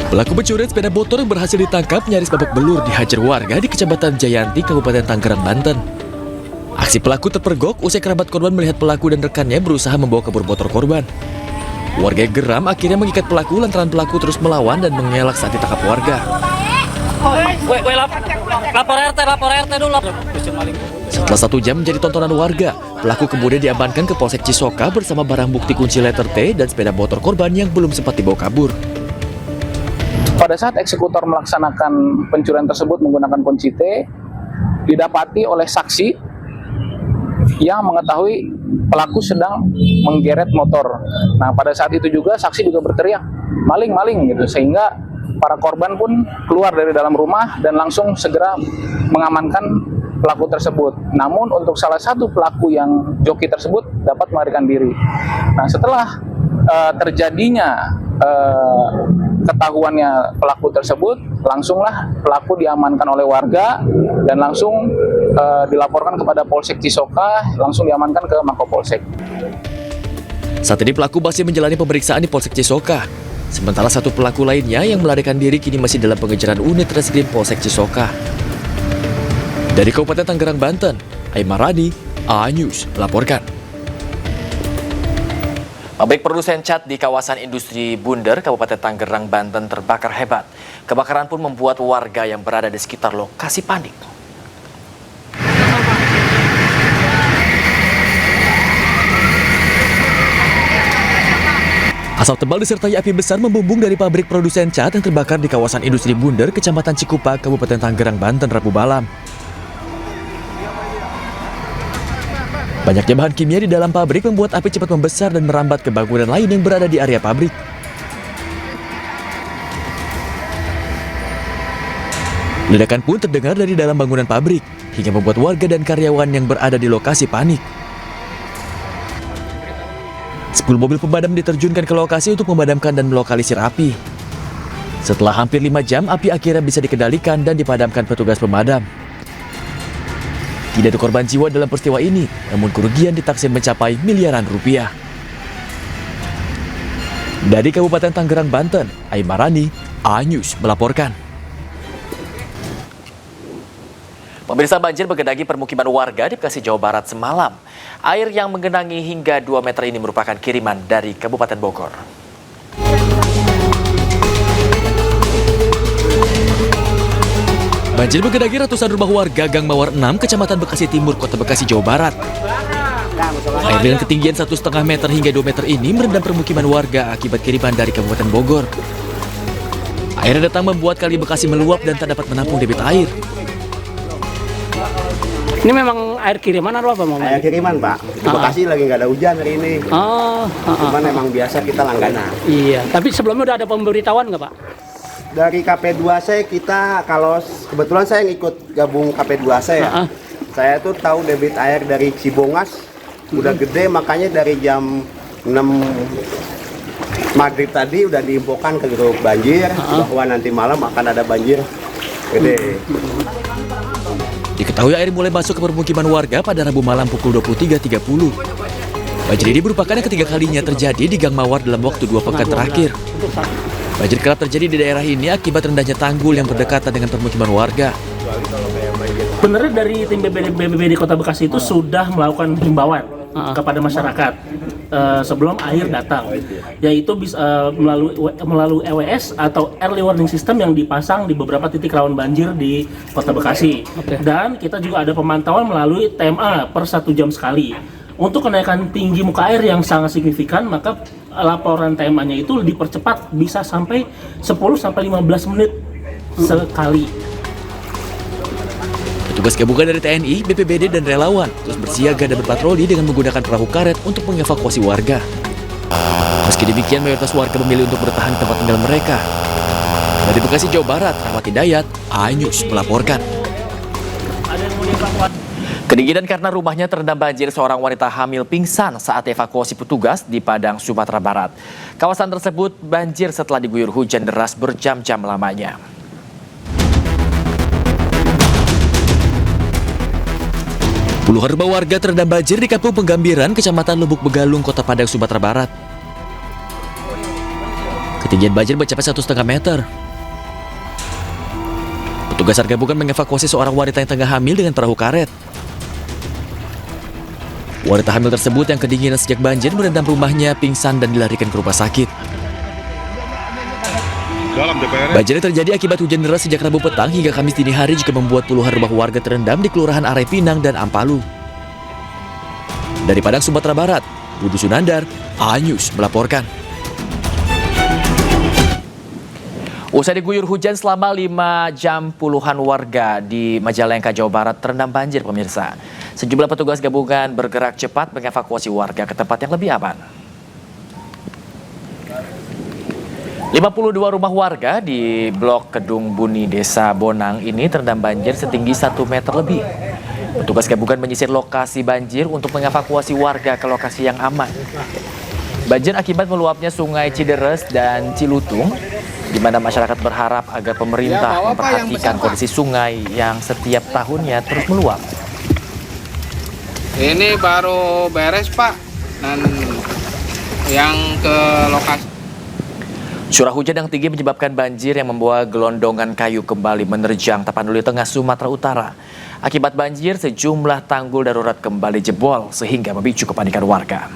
Pelaku pencurian sepeda motor yang berhasil ditangkap nyaris babak belur dihajar warga di Kecamatan Jayanti, Kabupaten Tangerang, Banten. Aksi pelaku terpergok usai kerabat korban melihat pelaku dan rekannya berusaha membawa kabur motor korban. Warga yang geram akhirnya mengikat pelaku lantaran pelaku terus melawan dan mengelak saat ditangkap warga. Lapor RT dulu. Setelah 1 jam menjadi tontonan warga, pelaku kemudian diamankan ke Polsek Cisoka bersama barang bukti kunci letter T dan sepeda motor korban yang belum sempat dibawa kabur. Pada saat eksekutor melaksanakan pencurian tersebut menggunakan kunci T, didapati oleh saksi yang mengetahui pelaku sedang menggeret motor. Nah, pada saat itu juga saksi juga berteriak, maling gitu, sehingga para korban pun keluar dari dalam rumah dan langsung segera mengamankan pelaku tersebut. Namun untuk salah satu pelaku yang joki tersebut dapat melarikan diri. Nah, setelah terjadinya ketahuannya pelaku tersebut, langsunglah pelaku diamankan oleh warga dan langsung dilaporkan kepada Polsek Cisoka, langsung diamankan ke Makopolsek. Saat ini pelaku masih menjalani pemeriksaan di Polsek Cisoka. Sementara satu pelaku lainnya yang melarikan diri kini masih dalam pengejaran unit Reskrim Polsek Cisoka. Dari Kabupaten Tangerang, Banten, Aimarani, A-News melaporkan. Pabrik produsen cat di kawasan industri Bunder, Kabupaten Tangerang, Banten terbakar hebat. Kebakaran pun membuat warga yang berada di sekitar lokasi panik. Asap tebal disertai api besar membumbung dari pabrik produsen cat yang terbakar di kawasan industri Bunder, Kecamatan Cikupa, Kabupaten Tangerang, Banten, Rabu malam. Banyaknya bahan kimia di dalam pabrik membuat api cepat membesar dan merambat ke bangunan lain yang berada di area pabrik. Ledakan pun terdengar dari dalam bangunan pabrik, hingga membuat warga dan karyawan yang berada di lokasi panik. 10 mobil pemadam diterjunkan ke lokasi untuk memadamkan dan melokalisir api. Setelah hampir 5 jam, api akhirnya bisa dikendalikan dan dipadamkan petugas pemadam. Tidak ada korban jiwa dalam peristiwa ini, namun kerugian ditaksir mencapai miliaran rupiah. Dari Kabupaten Tangerang, Banten, Aimarani, A-News melaporkan. Pemirsa, banjir menggenangi permukiman warga di Bekasi, Jawa Barat semalam. Air yang menggenangi hingga 2 meter ini merupakan kiriman dari Kabupaten Bogor. Banjir menggenangi ratusan rumah warga Gang Mawar 6, Kecamatan Bekasi Timur, Kota Bekasi, Jawa Barat. Air dengan ketinggian 1,5 meter hingga 2 meter ini merendam permukiman warga akibat kiriman dari Kabupaten Bogor. Air datang membuat Kali Bekasi meluap dan tak dapat menampung debit air. Ini memang air kiriman atau apa, Mama? Air kiriman, Pak. Di Bekasi lagi nggak ada hujan hari ini. Cuman emang biasa kita langganan. Iya, tapi sebelumnya udah ada pemberitahuan nggak, Pak? Dari KP2C kita, kalau kebetulan saya ngikut gabung KP2C ya. Saya tuh tahu debit air dari Cibongas udah gede, makanya dari jam 6 maghrib tadi udah diinfokan ke grup banjir bahwa nanti malam akan ada banjir gede. Diketahui air mulai masuk ke permukiman warga pada Rabu malam pukul 23.30. Banjir ini merupakan yang ketiga kalinya terjadi di Gang Mawar dalam waktu 2 pekan terakhir. Banjir kerap terjadi di daerah ini akibat rendahnya tanggul yang berdekatan dengan permukiman warga. Benernya dari tim BPBD Kota Bekasi itu sudah melakukan himbauan kepada masyarakat sebelum air datang, yaitu bisa melalui EWS atau Early Warning System yang dipasang di beberapa titik rawan banjir di Kota Bekasi. Dan kita juga ada pemantauan melalui TMA per 1 jam sekali. Untuk kenaikan tinggi muka air yang sangat signifikan, maka laporan TMA-nya itu dipercepat bisa sampai 10-15 menit sekali. Petugas gabungan dari TNI, BPBD, dan relawan terus bersiaga dan berpatroli dengan menggunakan perahu karet untuk mengevakuasi warga. Meski demikian, mayoritas warga memilih untuk bertahan di tempat tinggal mereka. Dari Bekasi, Jawa Barat, Rahmat Hidayat, A-News melaporkan. Kedinginan karena rumahnya terendam banjir, seorang wanita hamil pingsan saat evakuasi petugas di Padang, Sumatera Barat. Kawasan tersebut banjir setelah diguyur hujan deras berjam-jam lamanya. Puluhan rumah warga terendam banjir di Kampung Penggambiran, Kecamatan Lubuk Begalung, Kota Padang, Sumatera Barat. Ketinggian banjir mencapai 1,5 meter. Petugas SAR gabungan mengevakuasi seorang wanita yang tengah hamil dengan perahu karet. Wanita hamil tersebut yang kedinginan sejak banjir merendam rumahnya, pingsan dan dilarikan ke rumah sakit. Banjir yang terjadi akibat hujan deras sejak Rabu petang hingga Kamis dini hari juga membuat puluhan rumah warga terendam di Kelurahan Arai Pinang dan Ampalu. Dari Padang, Sumatera Barat, Budi Sunandar, A-News melaporkan. Usai diguyur hujan selama 5 jam, puluhan warga di Majalengka, Jawa Barat terendam banjir, pemirsa. Sejumlah petugas gabungan bergerak cepat mengevakuasi warga ke tempat yang lebih aman. 52 rumah warga di Blok Kedung Buni, Desa Bonang ini terendam banjir setinggi 1 meter lebih. Petugas gabungan menyisir lokasi banjir untuk mengevakuasi warga ke lokasi yang aman. Banjir akibat meluapnya Sungai Cideres dan Cilutung, di mana masyarakat berharap agar pemerintah memperhatikan kondisi sungai yang setiap tahunnya terus meluap. Ini baru beres, Pak, dan yang ke lokasi. Curah hujan yang tinggi menyebabkan banjir yang membawa gelondongan kayu kembali menerjang Tapanuli Tengah, Sumatera Utara. Akibat banjir, sejumlah tanggul darurat kembali jebol sehingga memicu kepanikan warga.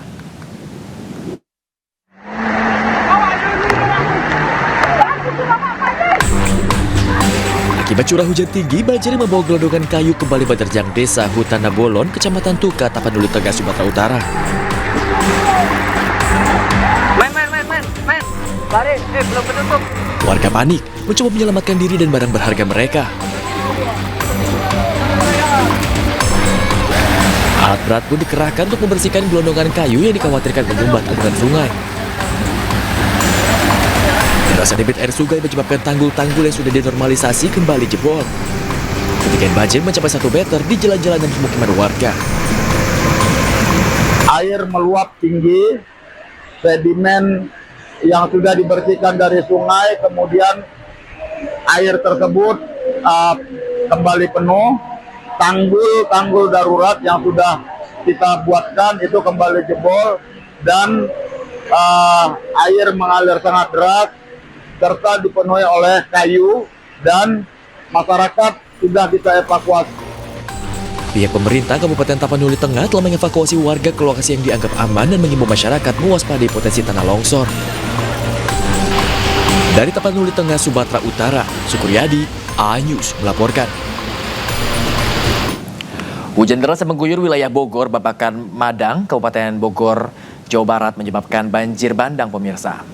Akibat curah hujan tinggi, banjir yang membawa gelondongan kayu kembali menerjang Desa Hutana Bolon, Kecamatan Tuka, Tapanuli Tengah, Sumatera Utara. Warga panik, mencoba menyelamatkan diri dan barang berharga mereka. Alat berat pun dikerahkan untuk membersihkan gelondongan kayu yang dikhawatirkan menyumbat aliran sungai. Derasnya debit air sungai menyebabkan tanggul-tanggul yang sudah dinormalisasi kembali jebol. Ketinggian banjir mencapai 1 meter di jalan-jalan dan pemukiman warga. Air meluap tinggi, sedimen yang sudah dibersihkan dari sungai, kemudian air tersebut kembali penuh, tanggul darurat yang sudah kita buatkan itu kembali jebol, dan air mengalir sangat deras, serta dipenuhi oleh kayu, dan masyarakat sudah kita evakuasi. Pihak pemerintah Kabupaten Tapanuli Tengah telah mengevakuasi warga ke lokasi yang dianggap aman dan mengimbau masyarakat mewaspadai potensi tanah longsor. Dari Tapanuli Tengah, Sumatera Utara, Sukuryadi, A-News melaporkan. Hujan deras yang mengguyur wilayah Bogor, Babakan, Madang, Kabupaten Bogor, Jawa Barat menyebabkan banjir bandang, pemirsa.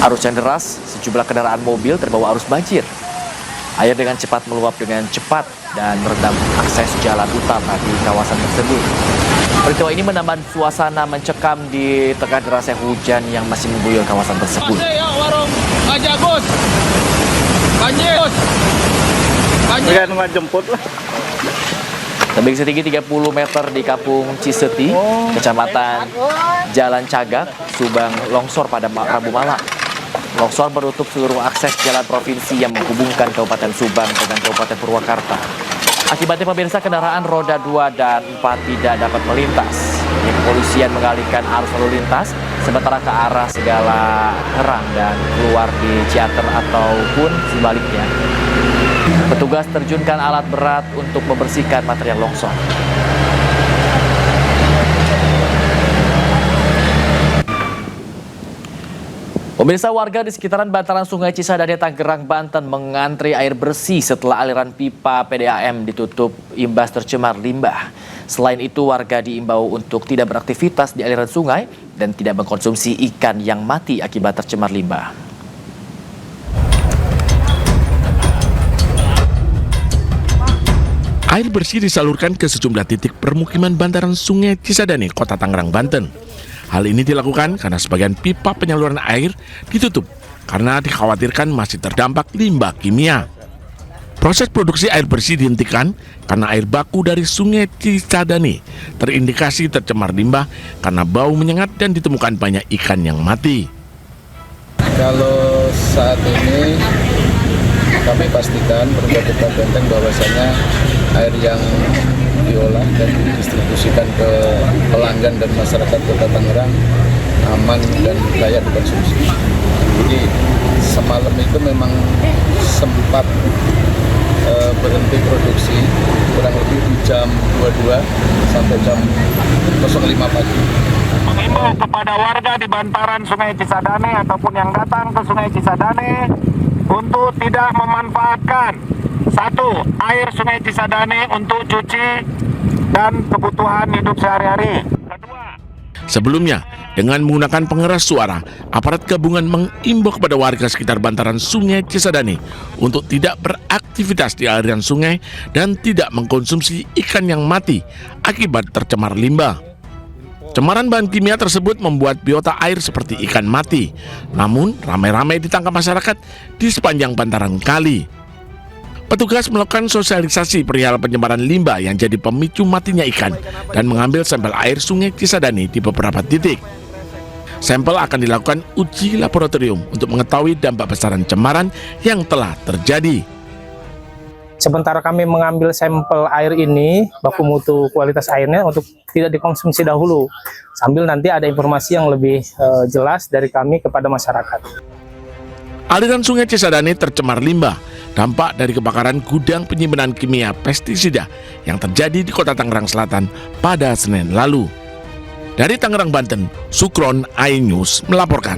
Arus yang deras, sejumlah kendaraan mobil terbawa arus banjir. Air dengan cepat meluap dengan cepat dan merendam akses jalan utama di kawasan tersebut. Peristiwa ini menambah suasana mencekam di tengah derasnya hujan yang masih mengguyur kawasan tersebut. Tebing setinggi 30 meter di Kampung Ciseti, Kecamatan Jalan Cagak, Subang longsor pada Rabu malam. Longsor menutup seluruh akses jalan provinsi yang menghubungkan Kabupaten Subang dengan Kabupaten Purwakarta. Akibatnya, pemirsa, kendaraan roda 2 dan 4 tidak dapat melintas. Kepolisian mengalihkan arus lalu lintas, sementara ke arah Segala Herang dan keluar di Ciater ataupun sebaliknya. Petugas terjunkan alat berat untuk membersihkan material longsor. Pemirsa, warga di sekitaran bantaran Sungai Cisadane, Tangerang, Banten mengantri air bersih setelah aliran pipa PDAM ditutup imbas tercemar limbah. Selain itu, warga diimbau untuk tidak beraktivitas di aliran sungai dan tidak mengkonsumsi ikan yang mati akibat tercemar limbah. Air bersih disalurkan ke sejumlah titik permukiman bantaran Sungai Cisadane, Kota Tangerang, Banten. Hal ini dilakukan karena sebagian pipa penyaluran air ditutup karena dikhawatirkan masih terdampak limbah kimia. Proses produksi air bersih dihentikan karena air baku dari Sungai Cisadane terindikasi tercemar limbah karena bau menyengat dan ditemukan banyak ikan yang mati. Kalau saat ini kami pastikan pemerintah Banten bahwasanya air yang diolah dan didistribusikan ke pelanggan nelayan dan masyarakat Kota Tangerang aman dan layak dikonsumsi. Jadi semalam itu memang sempat berhenti produksi kurang lebih di jam 22 sampai jam 05 pagi. Mengimbau kepada warga di bantaran Sungai Cisadane ataupun yang datang ke Sungai Cisadane untuk tidak memanfaatkan satu, air Sungai Cisadane untuk cuci dan kebutuhan hidup sehari-hari. Sebelumnya, dengan menggunakan pengeras suara, aparat gabungan mengimbau kepada warga sekitar bantaran Sungai Cisadane untuk tidak beraktivitas di aliran sungai dan tidak mengkonsumsi ikan yang mati akibat tercemar limbah. Cemaran bahan kimia tersebut membuat biota air seperti ikan mati, namun ramai-ramai ditangkap masyarakat di sepanjang bantaran kali. Petugas melakukan sosialisasi perihal penyebaran limbah yang jadi pemicu matinya ikan dan mengambil sampel air Sungai Cisadane di beberapa titik. Sampel akan dilakukan uji laboratorium untuk mengetahui dampak besaran cemaran yang telah terjadi. Sementara kami mengambil sampel air ini, baku mutu kualitas airnya untuk tidak dikonsumsi dahulu, sambil nanti ada informasi yang lebih jelas dari kami kepada masyarakat. Aliran Sungai Cisadane tercemar limbah, dampak dari kebakaran gudang penyimpanan kimia pestisida yang terjadi di Kota Tangerang Selatan pada Senin lalu. Dari Tangerang, Banten, Sukron, iNews melaporkan.